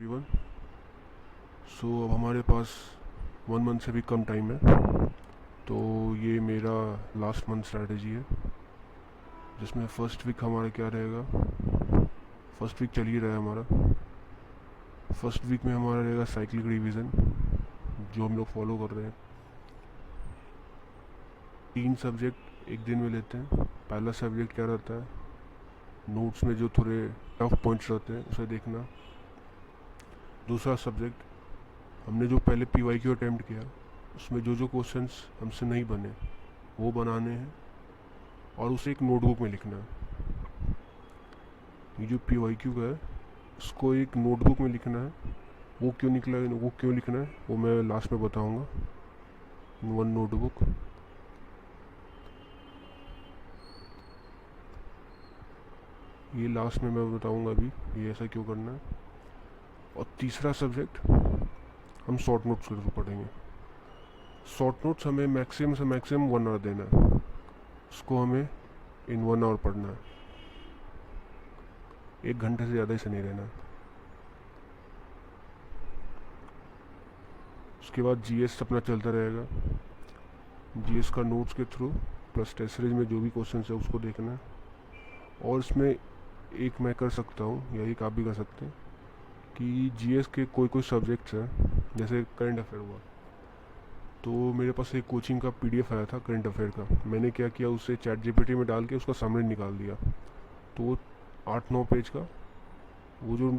Everyone. अब हमारे पास 1 month से भी कम टाइम है, तो ये मेरा लास्ट मंथ स्ट्रैटेजी है, जिसमें फर्स्ट वीक हमारा क्या रहेगा। फर्स्ट वीक चल ही रहा है हमारा। फर्स्ट वीक में हमारा रहेगा साइक्लिक रिवीजन, जो हम लोग फॉलो कर रहे हैं। 3 सब्जेक्ट एक दिन में लेते हैं। पहला सब्जेक्ट क्या रहता है, नोट्स में जो थोड़े टफ पॉइंट्स रहते हैं उसे देखना। दूसरा सब्जेक्ट, हमने जो पहले PYQ अटैम्प्ट किया उसमें जो जो क्वेश्चंस हमसे नहीं बने वो बनाने हैं और उसे एक नोटबुक में लिखना है। ये जो PYQ का है इसको एक नोटबुक में लिखना है। वो क्यों लिखना है वो मैं लास्ट में बताऊंगा। One notebook. ये लास्ट में मैं बताऊंगा अभी ये ऐसा क्यों करना है। और तीसरा सब्जेक्ट हम शॉर्ट नोट्स के थ्रू पढ़ेंगे। शॉर्ट नोट्स हमें मैक्सिमम से मैक्सिमम 1 आवर देना है। उसको हमें इन 1 आवर पढ़ना है। 1 घंटे से ज़्यादा इसे नहीं रहना। उसके बाद GS अपना चलता रहेगा। GS का नोट्स के थ्रू प्लस टेस्ट सीरीज में जो भी क्वेश्चन है उसको देखना है। और इसमें एक मैं कर सकता हूँ या एक आप भी कर सकते हैं कि GS के कोई सब्जेक्ट्स हैं, जैसे करंट अफेयर हुआ, तो मेरे पास एक कोचिंग का PDF आया था करंट अफेयर का। मैंने क्या किया, उसे ChatGPT में डाल के उसका समरी निकाल दिया। तो वो 8-9 पेज का वो जो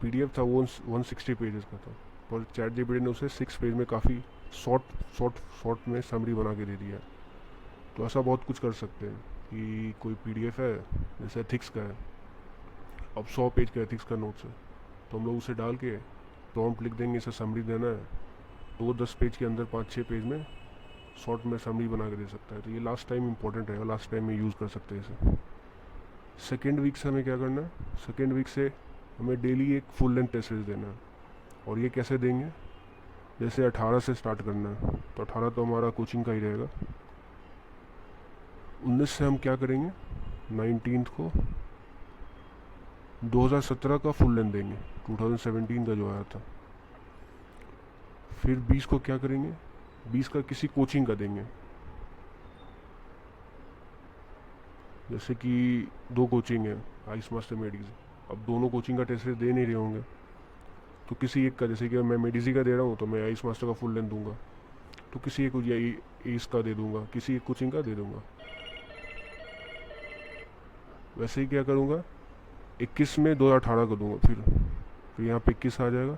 PDF था वो 160 पेजेस का था, और ChatGPT ने उसे 6 पेज में काफ़ी शॉर्ट में समरी बना के दे दिया। तो ऐसा बहुत कुछ कर सकते हैं कि कोई PDF है जैसे एथिक्स का है, अब 100 पेज का एथिक्स का नोट्स है, तो हम लोग उसे डाल के प्रॉम्प्ट लिख देंगे, इसे समरी देना है, तो वो 10 पेज के अंदर 5-6 पेज में शॉर्ट में समरी बना के दे सकता है। तो ये लास्ट टाइम इंपॉर्टेंट रहेगा, लास्ट टाइम में यूज़ कर सकते हैं इसे। सेकेंड वीक से हमें क्या करना है, सेकेंड वीक से हमें डेली एक फुल लेंथ टेस्ट सीरीज देना है। और ये कैसे देंगे, जैसे 18 से स्टार्ट करना है, तो 18 तो हमारा कोचिंग का ही रहेगा। 19 से हम क्या करेंगे, 19 को 2017 का फुल लेंथ देंगे, 2017 का जो आया था। फिर 20 को क्या करेंगे, 20 का किसी कोचिंग का देंगे। जैसे कि 2 कोचिंग है, आइस मास्टर मेडीज, अब दोनों कोचिंग का टेस्ट दे नहीं रहे होंगे, तो किसी एक का, जैसे कि मैं मेडीजी का दे रहा हूँ तो मैं आइस मास्टर का फुल लेंथ दूंगा, तो किसी एक या एस का दे दूंगा, किसी एक कोचिंग का दे दूंगा। वैसे ही क्या करूँगा, 21 में 2018 का दूंगा। फिर यहाँ पे 21 आ जाएगा,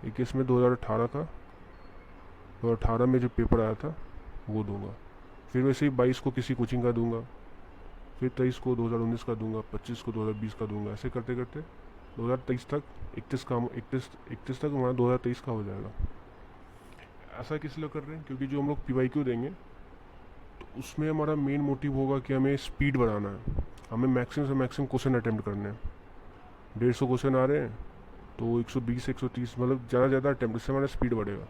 21 में 2018 का, 2018 में जो पेपर आया था वो दूंगा। फिर वैसे ही 22 को किसी कोचिंग का दूंगा, फिर 23 को 2019 का दूंगा, 25 को 2020 का दूंगा। ऐसे करते करते 2023 तक, 31 तक हमारा 2023 का हो जाएगा। ऐसा किस लिए कर रहे हैं, क्योंकि जो हम लोग PYQ देंगे तो उसमें हमारा मेन मोटिव होगा कि हमें स्पीड बढ़ाना है। हमें मैक्सिमम से मैक्सिमम क्वेश्चन अटैम्प्ट करने हैं। 150 क्वेश्चन आ रहे हैं तो 120-130 मतलब ज़्यादा अटैम्प्ट, इससे हमारा स्पीड बढ़ेगा।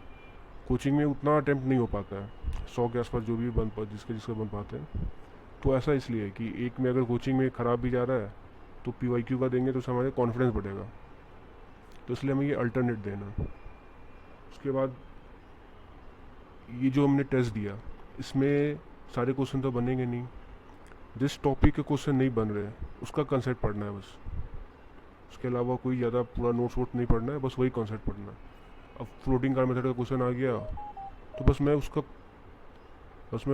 कोचिंग में उतना अटैम्प्ट नहीं हो पाता है, 100 के आसपास जो भी जिसके बन पाते हैं। तो ऐसा इसलिए है कि एक में अगर कोचिंग में ख़राब भी जा रहा है तो PYQ का देंगे तो उससे हमारे कॉन्फिडेंस बढ़ेगा। तो इसलिए हमें ये अल्टरनेट देना। उसके बाद ये जो हमने टेस्ट दिया इसमें सारे क्वेश्चन तो बनेंगे नहीं। जिस टॉपिक के क्वेश्चन नहीं बन रहे उसका कंसेप्ट पढ़ना है बस। उसके अलावा कोई ज़्यादा पूरा नोट्स वोट नहीं पढ़ना है, बस वही कॉन्सेप्ट पढ़ना है। अब फ्लोटिंग कार मेथड का क्वेश्चन आ गया तो बस मैं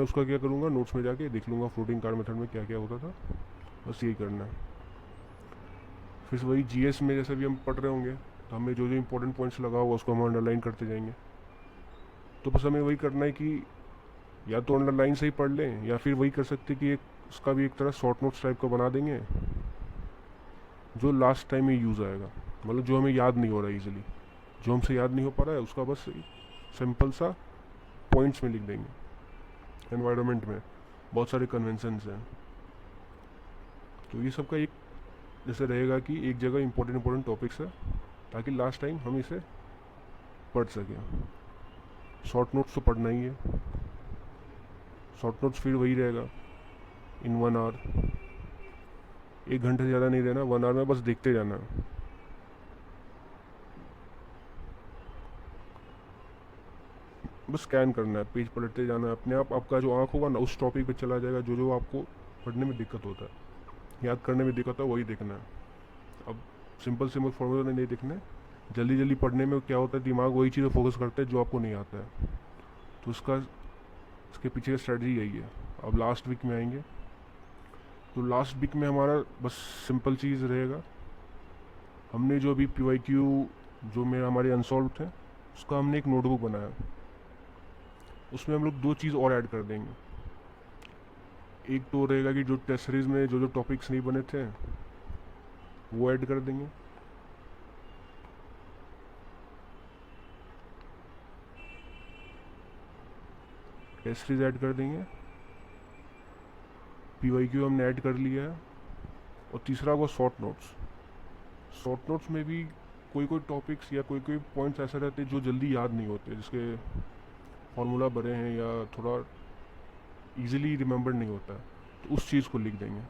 उसका क्या करूँगा, नोट्स में जाके देख लूँगा फ्लोटिंग कार मेथड में क्या क्या होता था, बस यही करना है। फिर वही GS में जैसे भी हम पढ़ रहे होंगे तो हमें जो जो इंपॉर्टेंट पॉइंट्स लगा होगा उसको हम अंडरलाइन करते जाएंगे। तो बस हमें वही करना है कि या तो अंडरलाइन से ही पढ़ लें, या फिर वही कर सकते कि एक उसका भी एक तरह शॉर्ट नोट्स टाइप का बना देंगे जो लास्ट टाइम में यूज़ आएगा। मतलब जो हमें याद नहीं हो रहा है ईजिली, जो हमसे याद नहीं हो पा रहा है उसका बस सिंपल सा पॉइंट्स में लिख देंगे। एनवायरनमेंट में बहुत सारे कन्वेंशंस हैं, तो ये सब का एक जैसे रहेगा कि एक जगह इंपॉर्टेंट टॉपिक्स है, ताकि लास्ट टाइम हम इसे पढ़ सकें। शॉर्ट नोट्स तो पढ़ना ही है। शॉर्ट नोट्स फिर वही रहेगा इन 1 आवर, 1 घंटे से ज़्यादा नहीं रहना, 1 आवर में बस देखते जाना। बस स्कैन करना है, पेज पलटते जाना है, अपने आप आपका जो आँख होगा ना उस टॉपिक पे चला जाएगा जो जो आपको पढ़ने में दिक्कत होता है, याद करने में दिक्कत है, वही देखना है। अब सिंपल सिंपल फॉर्मूला नहीं देखने, जल्दी जल्दी पढ़ने में क्या होता है, दिमाग वही चीज़ें फोकस करता है जो आपको नहीं आता है। तो इसके पीछे का स्ट्रेटजी यही है। अब लास्ट वीक में आएंगे, तो लास्ट वीक में हमारा बस सिंपल चीज़ रहेगा, हमने जो अभी PYQ जो मेरा हमारे अनसॉल्व थे उसका हमने एक नोटबुक बनाया, उसमें हम लोग दो चीज़ और ऐड कर देंगे। एक तो रहेगा कि जो टेस्ट सीरीज में जो जो टॉपिक्स नहीं बने थे वो ऐड कर देंगे, टेस्ट सीरीज ऐड कर देंगे, PYQ हमने ऐड कर लिया है। और तीसरा वो शॉर्ट नोट्स। शॉर्ट नोट्स में भी कोई कोई टॉपिक्स या कोई कोई पॉइंट्स ऐसे रहते हैं जो जल्दी याद नहीं होते, जिसके फार्मूला बने हैं या थोड़ा इजीली रिमेंबर नहीं होता है, तो उस चीज़ को लिख देंगे।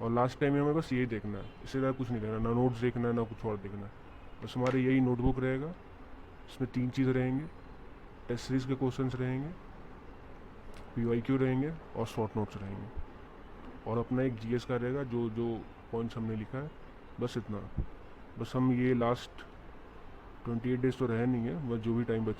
और लास्ट टाइम में हमें बस यही देखना है, इससे ज़्यादा कुछ नहीं देखना, ना नोट्स देखना है ना कुछ और देखना है। बस हमारे यही नोटबुक रहेगा, इसमें 3 चीज़ रहेंगे, टेस्ट सीरीज़ के क्वेश्चंस रहेंगे, PYQ रहेंगे और शॉर्ट नोट्स रहेंगे, और अपना एक GS का रहेगा जो जो पॉइंट्स हमने लिखा है, बस इतना। बस हम ये लास्ट 28 डेज तो रहे नहीं है, बस जो भी टाइम बच